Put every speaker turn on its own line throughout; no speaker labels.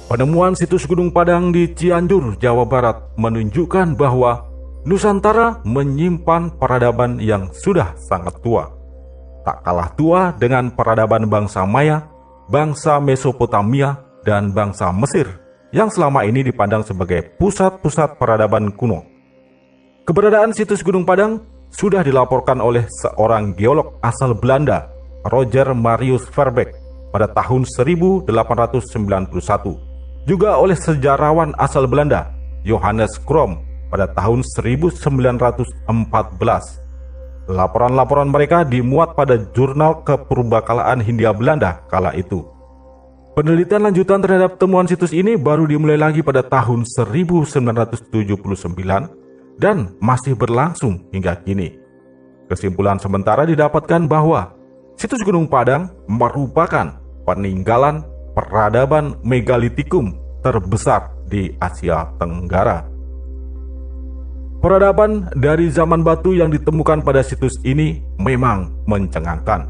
Penemuan situs Gunung Padang di Cianjur, Jawa Barat menunjukkan bahwa Nusantara menyimpan peradaban yang sudah sangat tua. Tak kalah tua dengan peradaban bangsa Maya, bangsa Mesopotamia, dan bangsa Mesir yang selama ini dipandang sebagai pusat-pusat peradaban kuno. Keberadaan situs Gunung Padang sudah dilaporkan oleh seorang geolog asal Belanda, Roger Marius Verbeek, pada tahun 1891. Juga oleh sejarawan asal Belanda, Johannes Krom, pada tahun 1914. Laporan-laporan mereka dimuat pada jurnal Kepurbakalaan Hindia Belanda kala itu. Penelitian lanjutan terhadap temuan situs ini baru dimulai lagi pada tahun 1979 dan masih berlangsung hingga kini. Kesimpulan sementara didapatkan bahwa situs Gunung Padang merupakan peninggalan peradaban megalitikum terbesar di Asia Tenggara. Peradaban dari zaman batu yang ditemukan pada situs ini memang mencengangkan.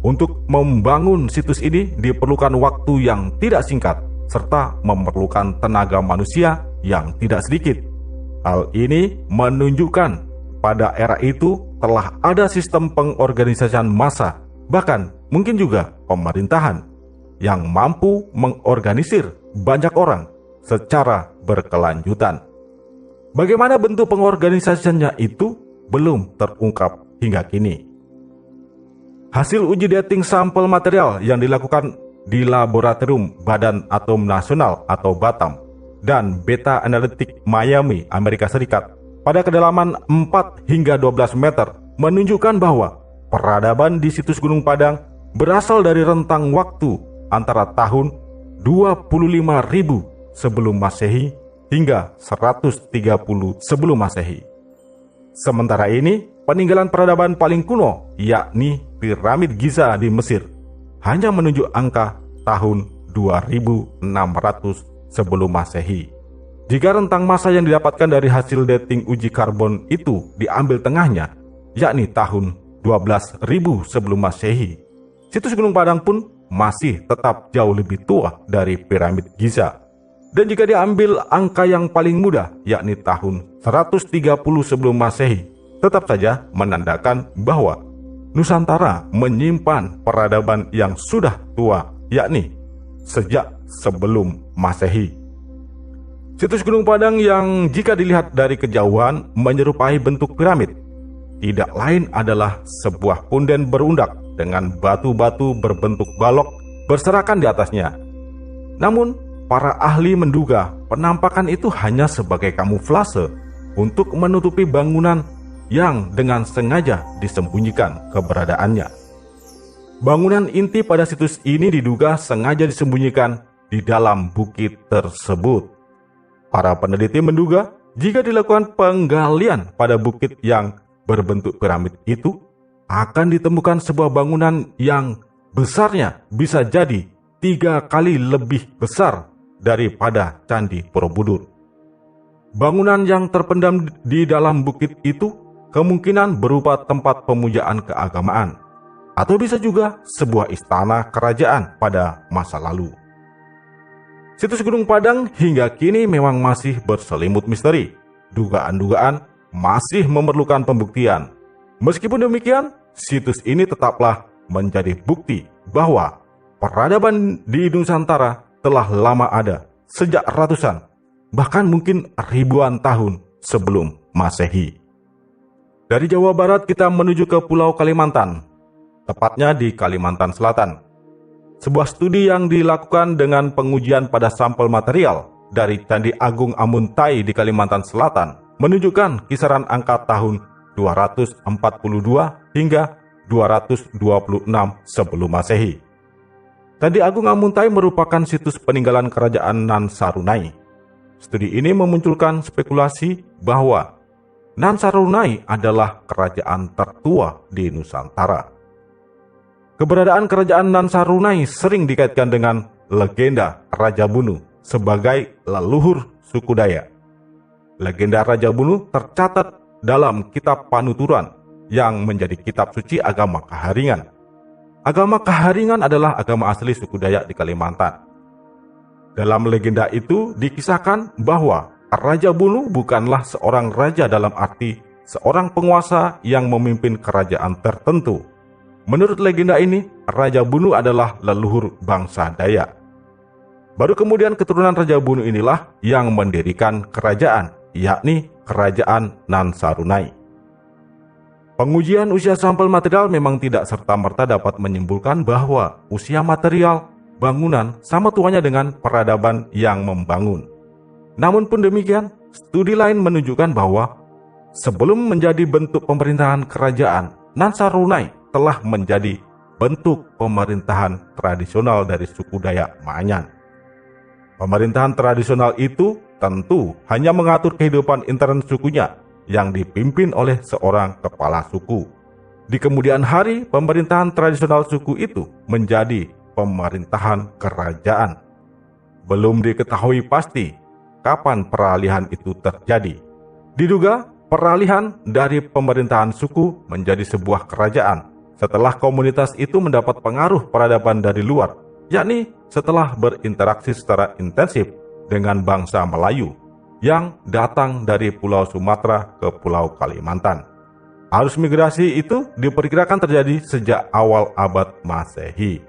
Untuk membangun situs ini diperlukan waktu yang tidak singkat serta memerlukan tenaga manusia yang tidak sedikit. Hal ini menunjukkan pada era itu telah ada sistem pengorganisasian massa, bahkan mungkin juga pemerintahan yang mampu mengorganisir banyak orang secara berkelanjutan. Bagaimana bentuk pengorganisasiannya itu belum terungkap hingga kini. Hasil uji dating sampel material yang dilakukan di Laboratorium Badan Atom Nasional atau BATAM dan Beta Analytic Miami, Amerika Serikat pada kedalaman 4 hingga 12 meter menunjukkan bahwa peradaban di situs Gunung Padang berasal dari rentang waktu antara tahun 25.000 sebelum Masehi hingga 130 sebelum Masehi. Sementara ini, peninggalan peradaban paling kuno, yakni piramid Giza di Mesir, hanya menunjuk angka tahun 2600 sebelum Masehi. Jika rentang masa yang didapatkan dari hasil dating uji karbon itu diambil tengahnya, yakni tahun 12.000 sebelum Masehi, situs Gunung Padang pun masih tetap jauh lebih tua dari piramid Giza. Dan jika diambil angka yang paling mudah, yakni tahun 130 sebelum Masehi, tetap saja menandakan bahwa Nusantara menyimpan peradaban yang sudah tua, yakni sejak sebelum Masehi. Situs Gunung Padang yang jika dilihat dari kejauhan menyerupai bentuk piramid, tidak lain adalah sebuah punden berundak dengan batu-batu berbentuk balok berserakan di atasnya. Namun, para ahli menduga penampakan itu hanya sebagai kamuflase untuk menutupi bangunan yang dengan sengaja disembunyikan keberadaannya. Bangunan inti pada situs ini diduga sengaja disembunyikan di dalam bukit tersebut. Para peneliti menduga jika dilakukan penggalian pada bukit yang berbentuk piramid itu, akan ditemukan sebuah bangunan yang besarnya bisa jadi 3 kali lebih besar daripada Candi Borobudur. Bangunan yang terpendam di dalam bukit itu kemungkinan berupa tempat pemujaan keagamaan, atau bisa juga sebuah istana kerajaan pada masa lalu. Situs Gunung Padang hingga kini memang masih berselimut misteri. Dugaan-dugaan masih memerlukan pembuktian. Meskipun demikian, situs ini tetaplah menjadi bukti bahwa peradaban di Nusantara telah lama ada sejak ratusan, bahkan mungkin ribuan tahun sebelum Masehi. Dari Jawa Barat kita menuju ke Pulau Kalimantan, tepatnya di Kalimantan Selatan. Sebuah studi yang dilakukan dengan pengujian pada sampel material dari Candi Agung Amuntai di Kalimantan Selatan menunjukkan kisaran angka tahun 242 hingga 226 sebelum Masehi. Candi Agung Amuntai merupakan situs peninggalan kerajaan Nansarunai. Studi ini memunculkan spekulasi bahwa Nansarunai adalah kerajaan tertua di Nusantara. Keberadaan kerajaan Nansarunai sering dikaitkan dengan legenda Raja Bunu sebagai leluhur suku Dayak. Legenda Raja Bunu tercatat dalam kitab Panuturan yang menjadi kitab suci agama Kaharingan. Agama Kaharingan adalah agama asli suku Dayak di Kalimantan. Dalam legenda itu dikisahkan bahwa Raja Bunu bukanlah seorang raja dalam arti seorang penguasa yang memimpin kerajaan tertentu. Menurut legenda ini, Raja Bunu adalah leluhur bangsa Dayak. Baru kemudian keturunan Raja Bunu inilah yang mendirikan kerajaan, yakni Kerajaan Nansarunai. Pengujian usia sampel material memang tidak serta-merta dapat menyimpulkan bahwa usia material bangunan sama tuanya dengan peradaban yang membangun. Namun pun demikian, studi lain menunjukkan bahwa sebelum menjadi bentuk pemerintahan kerajaan, Nansarunai telah menjadi bentuk pemerintahan tradisional dari suku Dayak Ma'anyan. Pemerintahan tradisional itu tentu hanya mengatur kehidupan intern sukunya yang dipimpin oleh seorang kepala suku. Di kemudian hari, pemerintahan tradisional suku itu menjadi pemerintahan kerajaan. Belum diketahui pasti kapan peralihan itu terjadi. Diduga peralihan dari pemerintahan suku menjadi sebuah kerajaan setelah komunitas itu mendapat pengaruh peradaban dari luar, yakni setelah berinteraksi secara intensif dengan bangsa Melayu yang datang dari Pulau Sumatera ke Pulau Kalimantan. Arus migrasi itu diperkirakan terjadi sejak awal abad Masehi.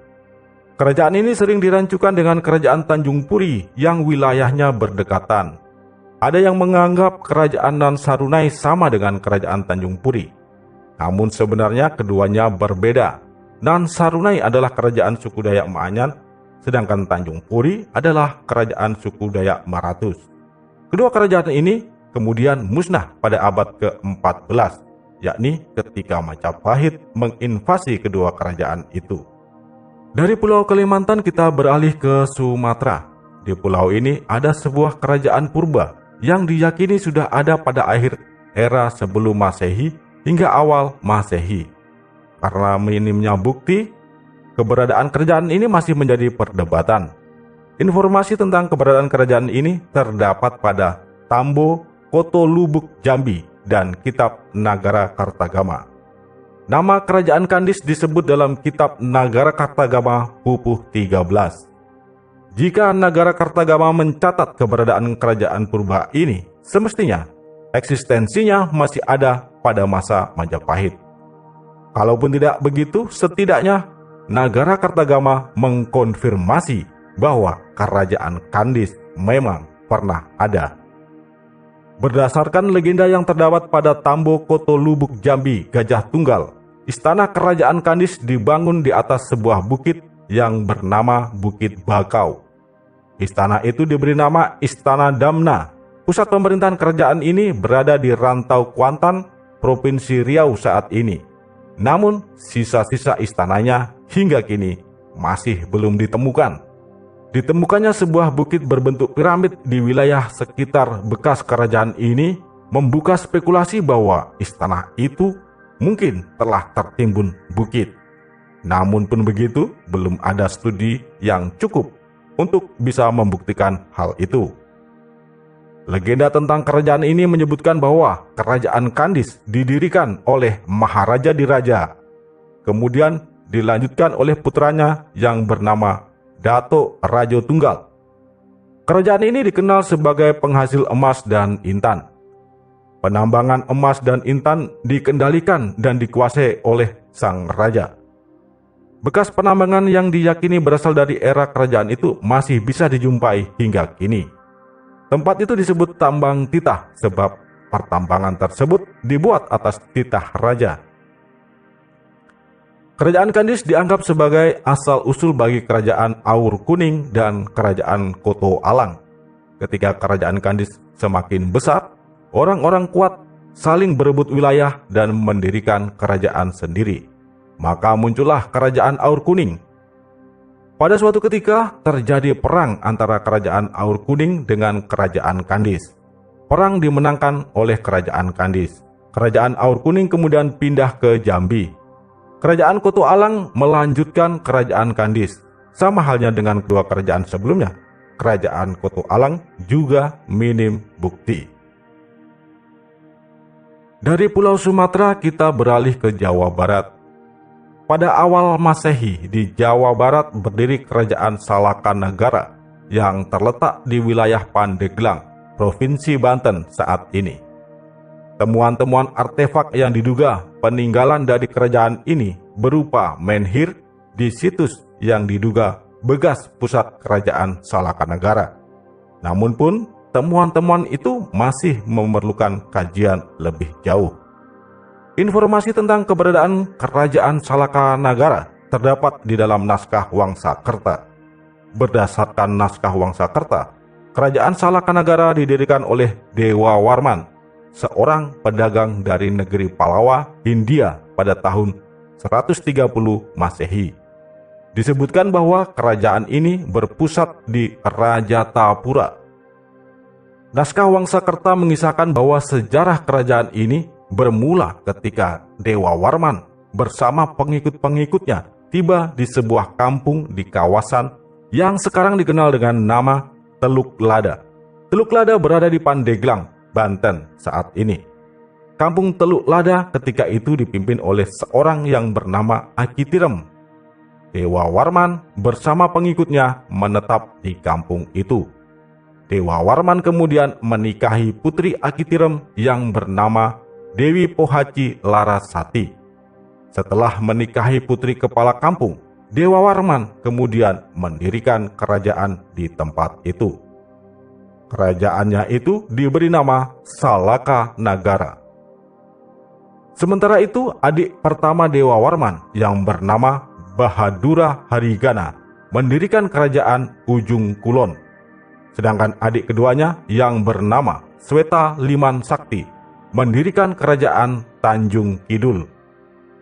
Kerajaan ini sering dirancukan dengan kerajaan Tanjung Puri yang wilayahnya berdekatan. Ada yang menganggap kerajaan Nansarunai sama dengan kerajaan Tanjung Puri. Namun sebenarnya keduanya berbeda. Nansarunai adalah kerajaan suku Dayak Ma'anyan, sedangkan Tanjung Puri adalah kerajaan suku Dayak Maratus. Kedua kerajaan ini kemudian musnah pada abad ke-14, yakni ketika Majapahit menginvasi kedua kerajaan itu. Dari Pulau Kalimantan kita beralih ke Sumatera. Di pulau ini ada sebuah kerajaan purba yang diyakini sudah ada pada akhir era sebelum Masehi hingga awal Masehi. Karena minimnya bukti, keberadaan kerajaan ini masih menjadi perdebatan. Informasi tentang keberadaan kerajaan ini terdapat pada Tambo Koto Lubuk Jambi dan Kitab Nagara Kartagama. Nama kerajaan Kandis disebut dalam Kitab Nagara Kartagama Pupuh 13. Jika Nagara Kartagama mencatat keberadaan kerajaan purba ini, semestinya eksistensinya masih ada pada masa Majapahit. Kalaupun tidak begitu, setidaknya Nagara Kartagama mengkonfirmasi bahwa kerajaan Kandis memang pernah ada. Berdasarkan legenda yang terdapat pada Tambo Koto Lubuk Jambi Gajah Tunggal, istana kerajaan Kandis dibangun di atas sebuah bukit yang bernama Bukit Bakau. Istana itu diberi nama Istana Damna. Pusat pemerintahan kerajaan ini berada di Rantau Kuantan, Provinsi Riau saat ini. Namun, sisa-sisa istananya hingga kini masih belum ditemukan. Ditemukannya sebuah bukit berbentuk piramid di wilayah sekitar bekas kerajaan ini membuka spekulasi bahwa istana itu mungkin telah tertimbun bukit. Namun pun begitu, belum ada studi yang cukup untuk bisa membuktikan hal itu. Legenda tentang kerajaan ini menyebutkan bahwa kerajaan Kandis didirikan oleh Maharaja Diraja, kemudian dilanjutkan oleh putranya yang bernama Dato Rajo Tunggal. Kerajaan ini dikenal sebagai penghasil emas dan intan. Penambangan emas dan intan dikendalikan dan dikuasai oleh sang raja. Bekas penambangan yang diyakini berasal dari era kerajaan itu masih bisa dijumpai hingga kini. Tempat itu disebut tambang titah sebab pertambangan tersebut dibuat atas titah raja. Kerajaan Kandis dianggap sebagai asal-usul bagi kerajaan Aur Kuning dan kerajaan Koto Alang. Ketika kerajaan Kandis semakin besar, orang-orang kuat saling berebut wilayah dan mendirikan kerajaan sendiri. Maka muncullah kerajaan Aur Kuning. Pada suatu ketika terjadi perang antara kerajaan Aur Kuning dengan kerajaan Kandis. Perang dimenangkan oleh kerajaan Kandis. Kerajaan Aur Kuning kemudian pindah ke Jambi. Kerajaan Koto Alang melanjutkan kerajaan Kandis. Sama halnya dengan kedua kerajaan sebelumnya, kerajaan Koto Alang juga minim bukti. Dari Pulau Sumatera kita beralih ke Jawa Barat. Pada awal Masehi di Jawa Barat berdiri kerajaan Salaka Nagara yang terletak di wilayah Pandeglang, Provinsi Banten saat ini. Temuan-temuan artefak yang diduga peninggalan dari kerajaan ini berupa menhir di situs yang diduga bekas pusat kerajaan Salakanagara. Namun pun, temuan-temuan itu masih memerlukan kajian lebih jauh. Informasi tentang keberadaan kerajaan Salakanagara terdapat di dalam naskah Wangsakerta. Berdasarkan naskah Wangsakerta, kerajaan Salakanagara didirikan oleh Dewa Warman, seorang pedagang dari negeri Palawa, Hindia pada tahun 130 Masehi. Disebutkan bahwa kerajaan ini berpusat di Rajatapura. Naskah Wangsakerta mengisahkan bahwa sejarah kerajaan ini bermula ketika Dewa Warman bersama pengikut-pengikutnya tiba di sebuah kampung di kawasan yang sekarang dikenal dengan nama Teluk Lada. Teluk Lada berada di Pandeglang, Banten saat ini. Kampung Teluk Lada ketika itu dipimpin oleh seorang yang bernama Akitirem. Dewa Warman bersama pengikutnya menetap di kampung itu. Dewa Warman kemudian menikahi putri Akitirem yang bernama Dewi Pohaci Larasati. Setelah menikahi putri kepala kampung, Dewa Warman kemudian mendirikan kerajaan di tempat itu. Kerajaannya itu diberi nama Salakanagara. Sementara itu, adik pertama Dewa Warman yang bernama Bahadura Harigana mendirikan kerajaan Ujung Kulon. Sedangkan adik keduanya yang bernama Sweta Liman Sakti mendirikan kerajaan Tanjung Kidul.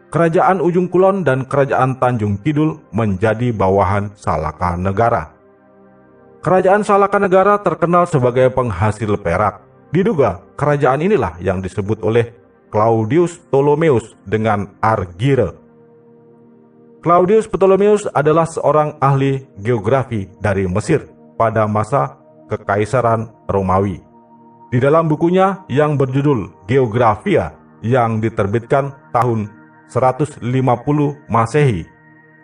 Kerajaan Ujung Kulon dan kerajaan Tanjung Kidul menjadi bawahan Salakanagara. Kerajaan Salakanagara terkenal sebagai penghasil perak. Diduga kerajaan inilah yang disebut oleh Claudius Ptolemeus dengan Argire. Claudius Ptolemeus adalah seorang ahli geografi dari Mesir pada masa Kekaisaran Romawi. Di dalam bukunya yang berjudul Geografia yang diterbitkan tahun 150 Masehi,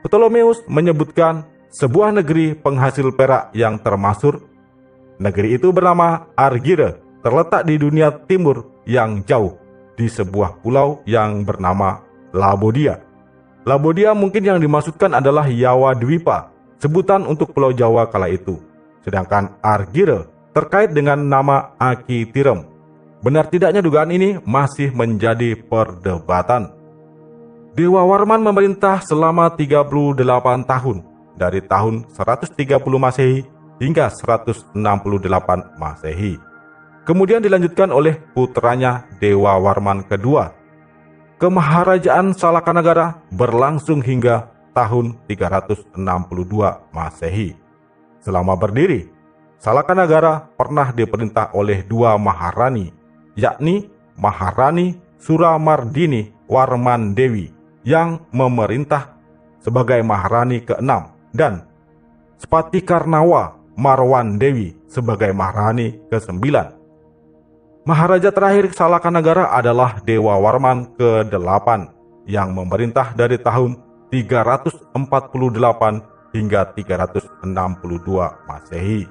Ptolemeus menyebutkan sebuah negeri penghasil perak yang termasyhur. Negeri itu bernama Argire, terletak di dunia timur yang jauh di sebuah pulau yang bernama Labodia. Labodia mungkin yang dimaksudkan adalah Yawa Dwipa, sebutan untuk Pulau Jawa kala itu. Sedangkan Argire terkait dengan nama Akitirem. Benar tidaknya dugaan ini masih menjadi perdebatan. Dewa Warman memerintah selama 38 tahun, dari tahun 130 Masehi hingga 168 Masehi. Kemudian dilanjutkan oleh putranya Dewa Warman kedua. Kemaharajaan Salakanagara berlangsung hingga tahun 362 Masehi. Selama berdiri, Salakanagara pernah diperintah oleh dua Maharani, yakni Maharani Suramardini Warman Dewi yang memerintah sebagai Maharani ke-6 dan Spatikarnawa Marwan Dewi sebagai Maharani ke-9. Maharaja terakhir Salakanagara adalah Dewa Warman ke-8 yang memerintah dari tahun 348 hingga 362 Masehi.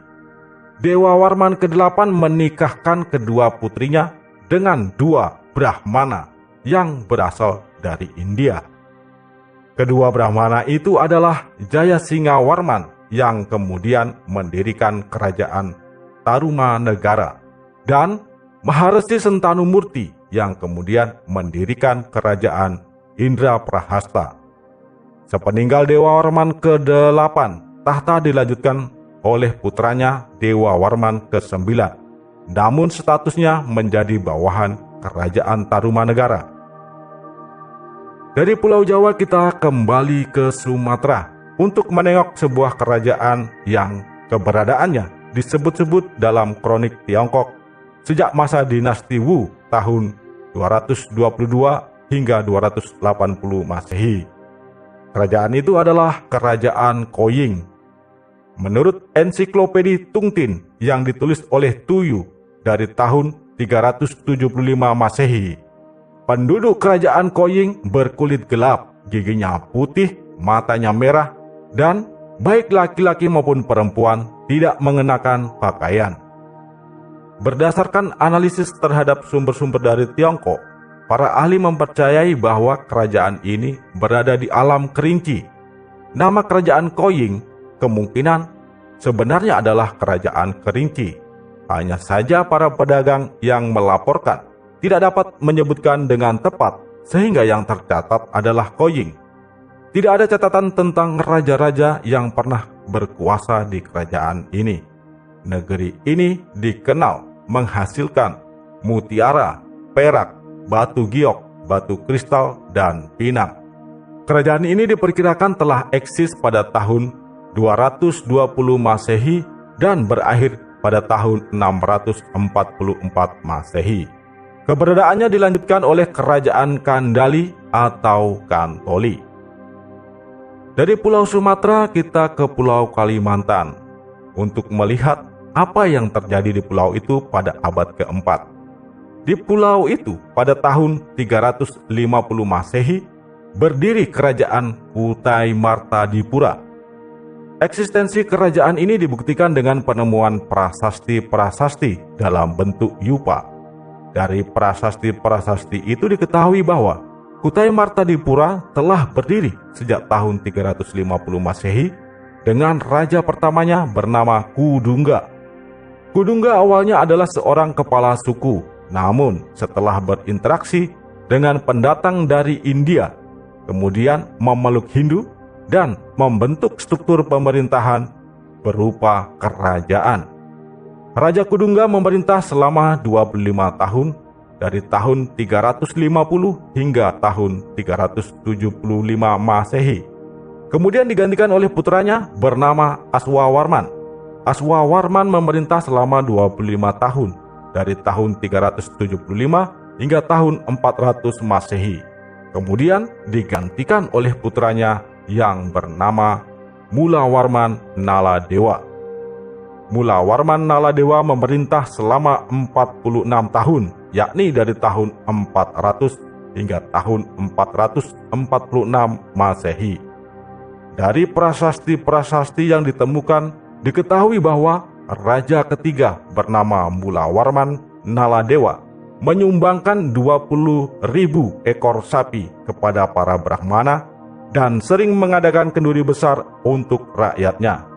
Dewa Warman ke-8 menikahkan kedua putrinya dengan dua Brahmana yang berasal dari India. Kedua Brahmana itu adalah Jayasingha Warman yang kemudian mendirikan kerajaan Tarumanegara dan Maharesi Sentanumurti yang kemudian mendirikan kerajaan Indraprahasta. Sepeninggal Dewa Warman ke-8, tahta dilanjutkan oleh putranya Dewa Warman ke-9. Namun statusnya menjadi bawahan kerajaan Tarumanegara. Dari Pulau Jawa kita kembali ke Sumatera untuk menengok sebuah kerajaan yang keberadaannya disebut-sebut dalam kronik Tiongkok sejak masa dinasti Wu tahun 222 hingga 280 Masehi. Kerajaan itu adalah Kerajaan Koying. Menurut ensiklopedi Tungtin yang ditulis oleh Tuyu dari tahun 375 Masehi, penduduk Kerajaan Koying berkulit gelap, giginya putih, matanya merah, dan baik laki-laki maupun perempuan tidak mengenakan pakaian. Berdasarkan analisis terhadap sumber-sumber dari Tiongkok, para ahli mempercayai bahwa kerajaan ini berada di alam kerinci. Nama kerajaan Koying kemungkinan sebenarnya adalah kerajaan kerinci. Hanya saja para pedagang yang melaporkan tidak dapat menyebutkan dengan tepat, sehingga yang tercatat adalah Koying. Tidak ada catatan tentang raja-raja yang pernah berkuasa di kerajaan ini. Negeri ini dikenal menghasilkan mutiara, perak, batu giok, batu kristal, dan pinang. Kerajaan ini diperkirakan telah eksis pada tahun 220 Masehi dan berakhir pada tahun 644 Masehi. Keberadaannya dilanjutkan oleh Kerajaan Kandali atau Kantoli. Dari Pulau Sumatera kita ke Pulau Kalimantan untuk melihat apa yang terjadi di pulau itu pada abad keempat. Di pulau itu pada tahun 350 Masehi berdiri Kerajaan Kutai Martadipura. Eksistensi kerajaan ini dibuktikan dengan penemuan prasasti-prasasti dalam bentuk yupa. Dari prasasti-prasasti itu diketahui bahwa Kutai Martadipura telah berdiri sejak tahun 350 Masehi dengan raja pertamanya bernama Kudungga. Kudungga awalnya adalah seorang kepala suku, namun setelah berinteraksi dengan pendatang dari India, kemudian memeluk Hindu dan membentuk struktur pemerintahan berupa kerajaan. Raja Kudungga memerintah selama 25 tahun dari tahun 350 hingga tahun 375 Masehi. Kemudian digantikan oleh putranya bernama Aswawarman. Aswawarman memerintah selama 25 tahun dari tahun 375 hingga tahun 400 Masehi. Kemudian digantikan oleh putranya yang bernama Mulawarman Naladewa. Mulawarman Naladewa memerintah selama 46 tahun, yakni dari tahun 400 hingga tahun 446 Masehi. Dari prasasti-prasasti yang ditemukan, diketahui bahwa raja ketiga bernama Mulawarman Naladewa menyumbangkan 20.000 ekor sapi kepada para Brahmana dan sering mengadakan kenduri besar untuk rakyatnya.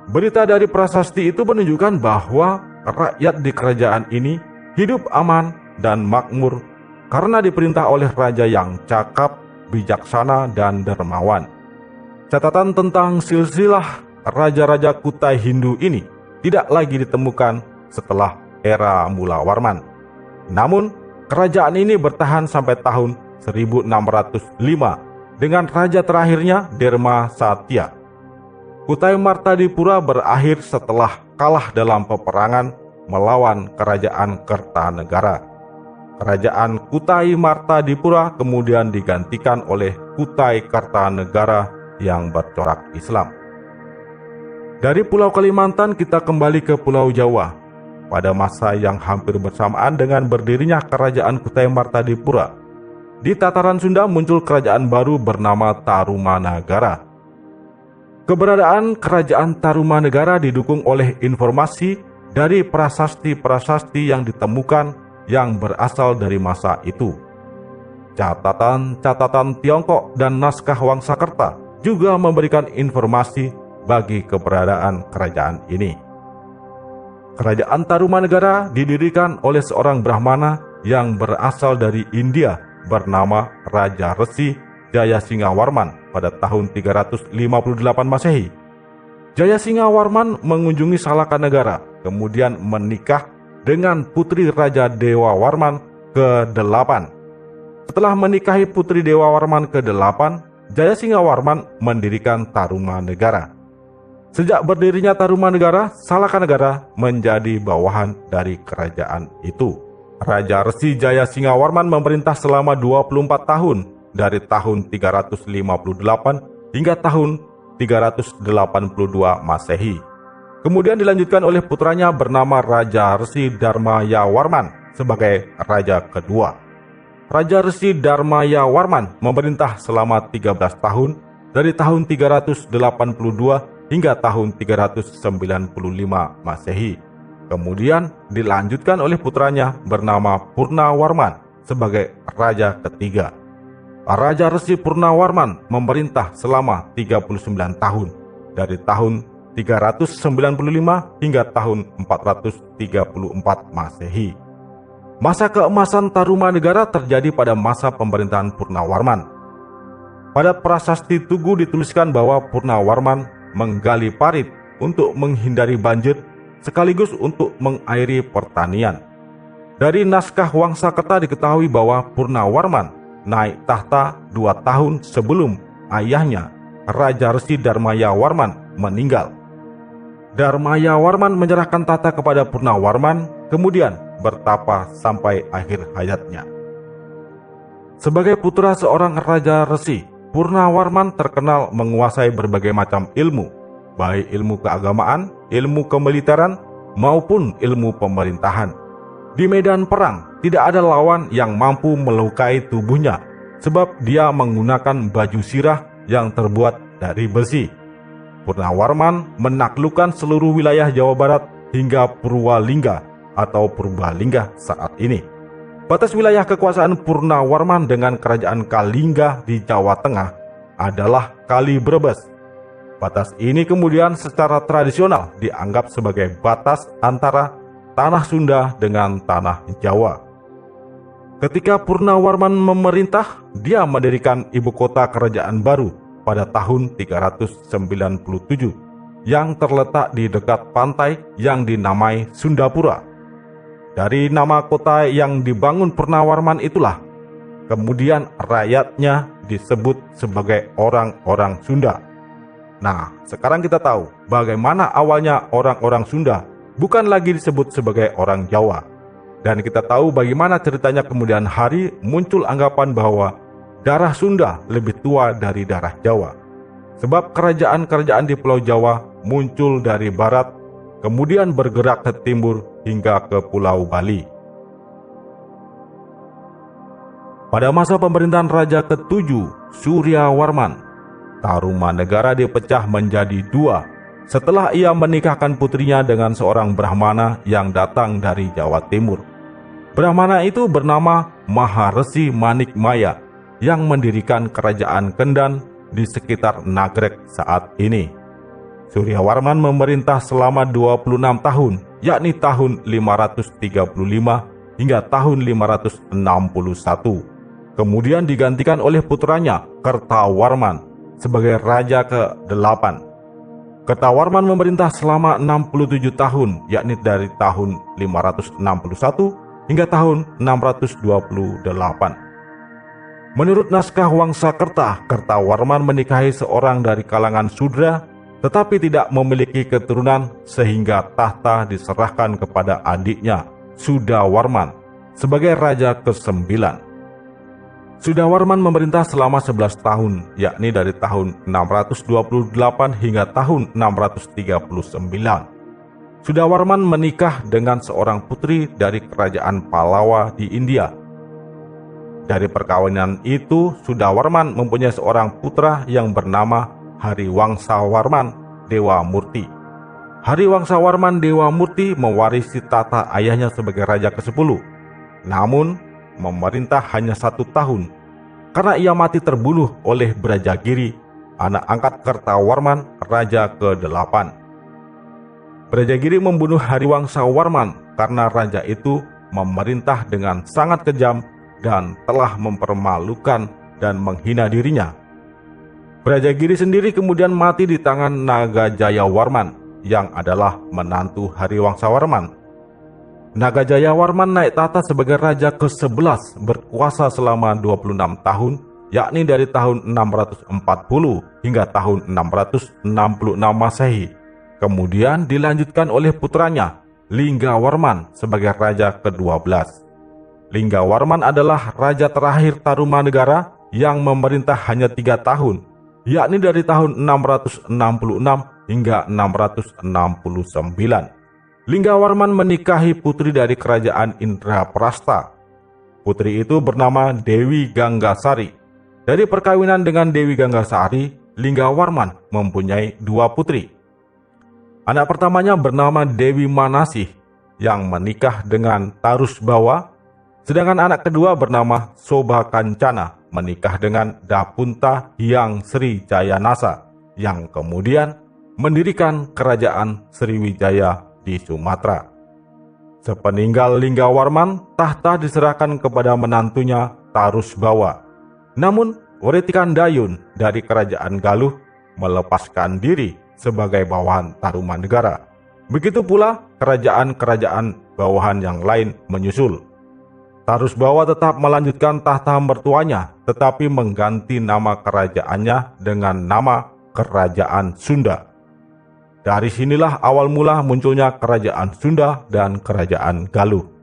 Berita dari prasasti itu menunjukkan bahwa rakyat di kerajaan ini hidup aman dan makmur karena diperintah oleh raja yang cakap, bijaksana, dan dermawan. Catatan tentang silsilah raja-raja Kutai Hindu ini tidak lagi ditemukan setelah era Mulawarman. Namun, kerajaan ini bertahan sampai tahun 1605 dengan raja terakhirnya Derma Satya. Kutai Martadipura berakhir setelah kalah dalam peperangan melawan kerajaan Kertanegara. Kerajaan Kutai Martadipura kemudian digantikan oleh Kutai Kartanegara yang bercorak Islam. Dari Pulau Kalimantan kita kembali ke Pulau Jawa. Pada masa yang hampir bersamaan dengan berdirinya Kerajaan Kutai Martadipura, di tataran Sunda muncul kerajaan baru bernama Tarumanagara. Keberadaan Kerajaan Tarumanagara didukung oleh informasi dari prasasti-prasasti yang ditemukan yang berasal dari masa itu. Catatan-catatan Tiongkok dan naskah Wangsakerta juga memberikan informasi bagi keberadaan kerajaan ini. Kerajaan Tarumanagara didirikan oleh seorang Brahmana yang berasal dari India bernama Raja Resi Jayasinghawarman pada tahun 358 Masehi. Jayasinghawarman mengunjungi Salakanegara, kemudian menikah dengan putri Raja Dewa Warman ke-8. Setelah menikahi putri Dewa Warman ke-8, Jayasinghawarman mendirikan Tarumanegara. Sejak berdirinya Tarumanegara, Salakanegara menjadi bawahan dari kerajaan itu. Raja Resi Jayasinghawarman memerintah selama 24 tahun dari tahun 358 hingga tahun 382 Masehi. Kemudian dilanjutkan oleh putranya bernama Raja Resi Dharmayawarman sebagai raja kedua. Raja Resi Dharmayawarman memerintah selama 13 tahun dari tahun 382 hingga tahun 395 Masehi. Kemudian dilanjutkan oleh putranya bernama Purnawarman sebagai raja ketiga. Raja Resi Purnawarman memerintah selama 39 tahun, dari tahun 395 hingga tahun 434 Masehi. Masa keemasan Tarumanegara terjadi pada masa pemerintahan Purnawarman. Pada prasasti Tugu dituliskan bahwa Purnawarman menggali parit untuk menghindari banjir sekaligus untuk mengairi pertanian. Dari naskah Wangsakerta diketahui bahwa Purnawarman naik tahta 2 tahun sebelum ayahnya, Raja Resi Darmayawarman, meninggal. Darmayawarman menyerahkan tahta kepada Purnawarman, kemudian bertapa sampai akhir hayatnya. Sebagai putra seorang Raja Resi, Purnawarman terkenal menguasai berbagai macam ilmu, baik ilmu keagamaan, ilmu kemiliteran, maupun ilmu pemerintahan. Di medan perang, tidak ada lawan yang mampu melukai tubuhnya, sebab dia menggunakan baju sirah yang terbuat dari besi. Purnawarman menaklukkan seluruh wilayah Jawa Barat hingga Purwalingga atau Purbalingga saat ini. Batas wilayah kekuasaan Purnawarman dengan kerajaan Kalingga di Jawa Tengah adalah Kali Brebes. Batas ini kemudian secara tradisional dianggap sebagai batas antara tanah Sunda dengan tanah Jawa. Ketika Purnawarman memerintah, dia mendirikan ibu kota kerajaan baru pada tahun 397 yang terletak di dekat pantai yang dinamai Sundapura. Dari nama kota yang dibangun Purnawarman itulah kemudian rakyatnya disebut sebagai orang-orang Sunda. Nah, sekarang kita tahu bagaimana awalnya orang-orang Sunda bukan lagi disebut sebagai orang Jawa. Dan kita tahu bagaimana ceritanya kemudian hari muncul anggapan bahwa darah Sunda lebih tua dari darah Jawa. Sebab kerajaan-kerajaan di Pulau Jawa muncul dari barat, kemudian bergerak ke timur hingga ke Pulau Bali. Pada masa pemerintahan Raja ke-7, Suryawarman, Tarumanegara dipecah menjadi 2 setelah ia menikahkan putrinya dengan seorang Brahmana yang datang dari Jawa Timur. Brahmana itu bernama Maharesi Manikmaya yang mendirikan kerajaan Kendan di sekitar Nagrek saat ini. Suryawarman memerintah selama 26 tahun, yakni tahun 535 hingga tahun 561. Kemudian digantikan oleh putranya Kertawarman sebagai raja ke-8. Kertawarman memerintah selama 67 tahun, yakni dari tahun 561 hingga tahun 628. Menurut naskah Wangsakerta, Kertawarman menikahi seorang dari kalangan Sudra tetapi tidak memiliki keturunan sehingga tahta diserahkan kepada adiknya Sudawarman sebagai raja ke-9. Sudawarman memerintah selama 11 tahun, yakni dari tahun 628 hingga tahun 639. Sudawarman menikah dengan seorang putri dari kerajaan Palawa di India. Dari perkawinan itu, Sudawarman mempunyai seorang putra yang bernama Hariwangsawarman Dewamurti. Hariwangsawarman Dewamurti mewarisi tata ayahnya sebagai raja ke-10. Namun, memerintah hanya 1 tahun karena ia mati terbunuh oleh Brajagiri, anak angkat Kertawarman, raja ke-8. Brajagiri membunuh Hariwangsawarman karena raja itu memerintah dengan sangat kejam dan telah mempermalukan dan menghina dirinya. Brajagiri sendiri kemudian mati di tangan Nagajayawarman yang adalah menantu Hariwangsawarman. Nagajayawarman naik tahta sebagai raja ke-11 berkuasa selama 26 tahun, yakni dari tahun 640 hingga tahun 666 Masehi. Kemudian dilanjutkan oleh putranya Linggawarman sebagai raja ke-12. Linggawarman adalah raja terakhir Tarumanegara yang memerintah hanya 3 tahun, yakni dari tahun 666 hingga 669. Linggawarman menikahi putri dari kerajaan Indraprasta. Putri itu bernama Dewi Ganggasari. Dari perkawinan dengan Dewi Ganggasari, Linggawarman mempunyai 2 putri, Anak pertamanya bernama Dewi Manasih yang menikah dengan Tarusbawa, sedangkan anak kedua bernama Soba Kancana menikah dengan Dapunta Hyang Sri Jayanasa yang kemudian mendirikan kerajaan Sriwijaya di Sumatera. Sepeninggal Linggawarman, tahta diserahkan kepada menantunya Tarusbawa. Namun, Writikan Dayun dari kerajaan Galuh melepaskan diri sebagai bawahan Tarumanegara. Begitu pula kerajaan-kerajaan bawahan yang lain menyusul. Tarusbawa tetap melanjutkan tahta mertuanya, tetapi mengganti nama kerajaannya dengan nama Kerajaan Sunda. Dari sinilah awal mula munculnya Kerajaan Sunda dan Kerajaan Galuh.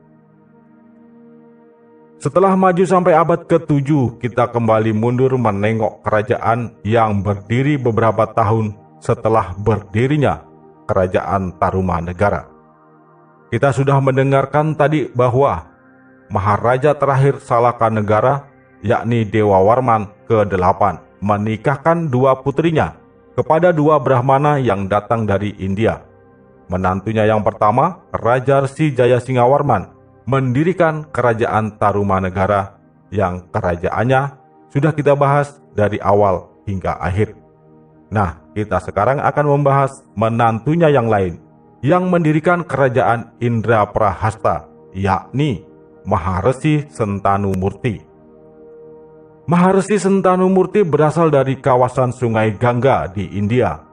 Setelah maju sampai abad ke-7, kita kembali mundur menengok kerajaan yang berdiri beberapa tahun setelah berdirinya Kerajaan Tarumanegara. Kita sudah mendengarkan tadi bahwa Maharaja terakhir Salakanegara, yakni Dewa Warman ke-8, menikahkan dua putrinya kepada dua Brahmana yang datang dari India. Menantunya yang pertama, Raja Resi Jayasingawarman, mendirikan Kerajaan Tarumanegara yang kerajaannya sudah kita bahas dari awal hingga akhir. Nah, kita sekarang akan membahas menantunya yang lain yang mendirikan Kerajaan Indraprahasta, yakni Maharesi Sentanumurti. Maharesi Sentanumurti berasal dari kawasan Sungai Gangga di India.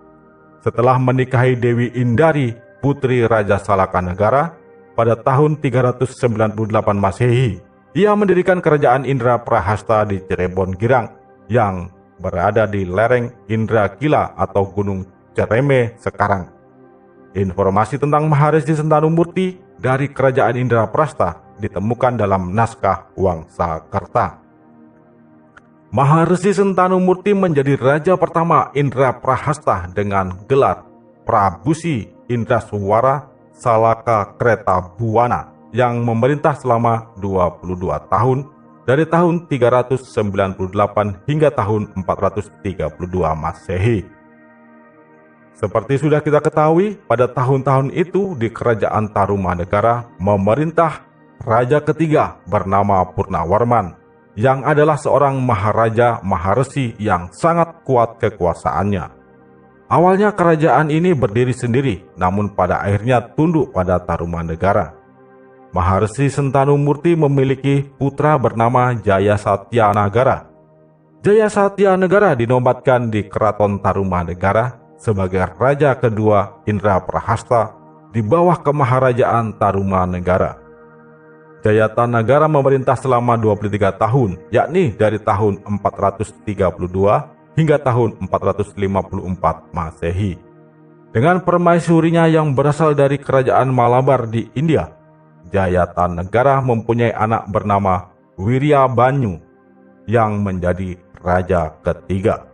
Setelah menikahi Dewi Indari, putri Raja Salakanegara, pada tahun 398 Masehi, ia mendirikan Kerajaan Indraprahasta di Cirebon Girang yang berada di lereng Indrakila atau Gunung Cereme sekarang. Informasi tentang Maharesi Sentanumurti dari Kerajaan Indraprahasta ditemukan dalam naskah Wangsakerta. Maharesi Sentanumurti menjadi raja pertama Indraprahasta dengan gelar Prabusi Indraswara Salaka Kreta Buwana yang memerintah selama 22 tahun dari tahun 398 hingga tahun 432 Masehi. Seperti sudah kita ketahui, pada tahun-tahun itu di Kerajaan Tarumanegara memerintah raja ketiga bernama Purnawarman yang adalah seorang maharaja maharesi yang sangat kuat kekuasaannya. Awalnya kerajaan ini berdiri sendiri, namun pada akhirnya tunduk pada Tarumanegara. Maharesi Sentanumurti memiliki putra bernama Jayasatyanagara. Jayasatyanagara dinobatkan di Keraton Tarumanegara sebagai raja kedua Indraprahasta di bawah kemaharajaan Tarumanegara. Jayatanagara memerintah selama 23 tahun, yakni dari tahun 432 hingga tahun 454 Masehi. Dengan permaisurinya yang berasal dari kerajaan Malabar di India, Jayatanegara mempunyai anak bernama Wiryabanyu yang menjadi raja ketiga.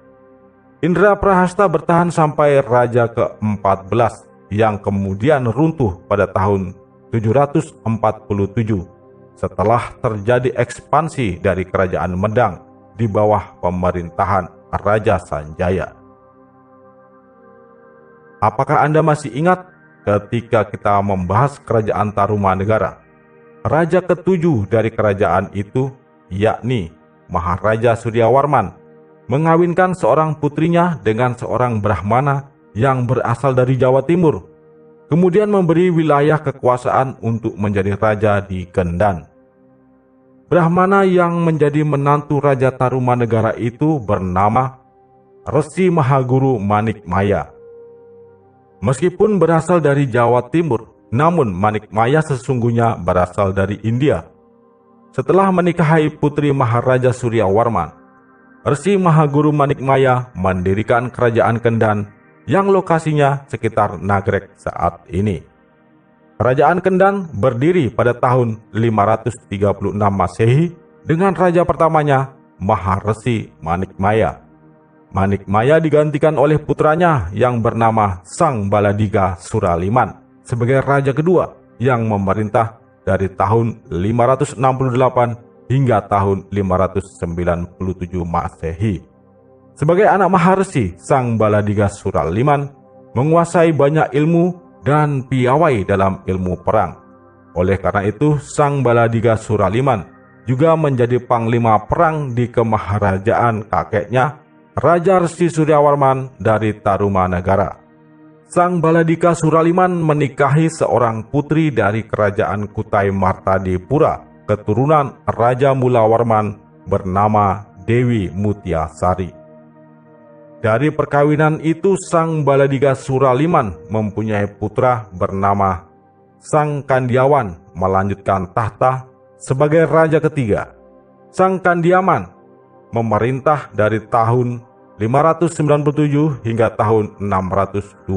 Indraprahasta bertahan sampai raja ke-14 yang kemudian runtuh pada tahun 747 setelah terjadi ekspansi dari kerajaan Medang di bawah pemerintahan Raja Sanjaya. Apakah Anda masih ingat ketika kita membahas Kerajaan Tarumanegara? Raja ke-7 dari kerajaan itu, yakni Maharaja Suryawarman, mengawinkan seorang putrinya dengan seorang Brahmana yang berasal dari Jawa Timur, kemudian memberi wilayah kekuasaan untuk menjadi raja di Kendan. Brahmana yang menjadi menantu Raja Tarumanegara itu bernama Resi Mahaguru Manikmaya. Meskipun berasal dari Jawa Timur, namun Manikmaya sesungguhnya berasal dari India. Setelah menikahi putri Maharaja Suryawarman, Resi Mahaguru Manikmaya mendirikan Kerajaan Kendan yang lokasinya sekitar Nagrek saat ini. Kerajaan Kendan berdiri pada tahun 536 Masehi dengan raja pertamanya Maharesi Manikmaya. Manikmaya digantikan oleh putranya yang bernama Sang Baladiga Suraliman sebagai raja kedua yang memerintah dari tahun 568 hingga tahun 597 Masehi. Sebagai anak Maharesi Sang Baladiga Suraliman, menguasai banyak ilmu dan piawai dalam ilmu perang. Oleh karena itu, Sang Baladiga Suraliman juga menjadi panglima perang di kemaharajaan kakeknya, Raja Resi Suryawarman dari Tarumanagara. Sang Baladika Suraliman menikahi seorang putri dari kerajaan Kutai Martadipura, keturunan Raja Mulawarman bernama Dewi Mutiasari. Dari perkawinan itu, Sang Baladika Suraliman mempunyai putra bernama Sang Kandiawan melanjutkan tahta sebagai raja ketiga. Sang Kandiaman memerintah dari tahun 597 hingga tahun 612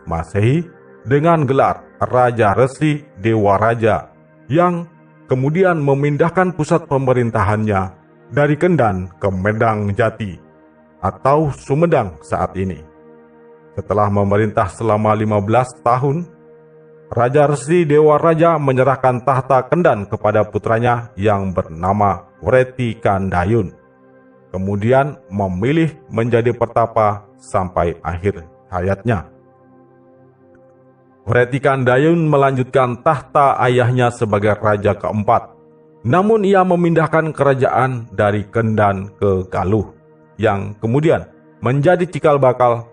Masehi dengan gelar Raja Resi Dewa Raja, yang kemudian memindahkan pusat pemerintahannya dari Kendan ke Medang Jati atau Sumedang saat ini. Setelah memerintah selama 15 tahun, Raja Resi Dewa Raja menyerahkan tahta Kendan kepada putranya yang bernama Wreti Kandayun, kemudian memilih menjadi pertapa sampai akhir hayatnya. Wreti Kandayun melanjutkan tahta ayahnya sebagai raja keempat, namun ia memindahkan kerajaan dari Kendan ke Galuh, yang kemudian menjadi cikal bakal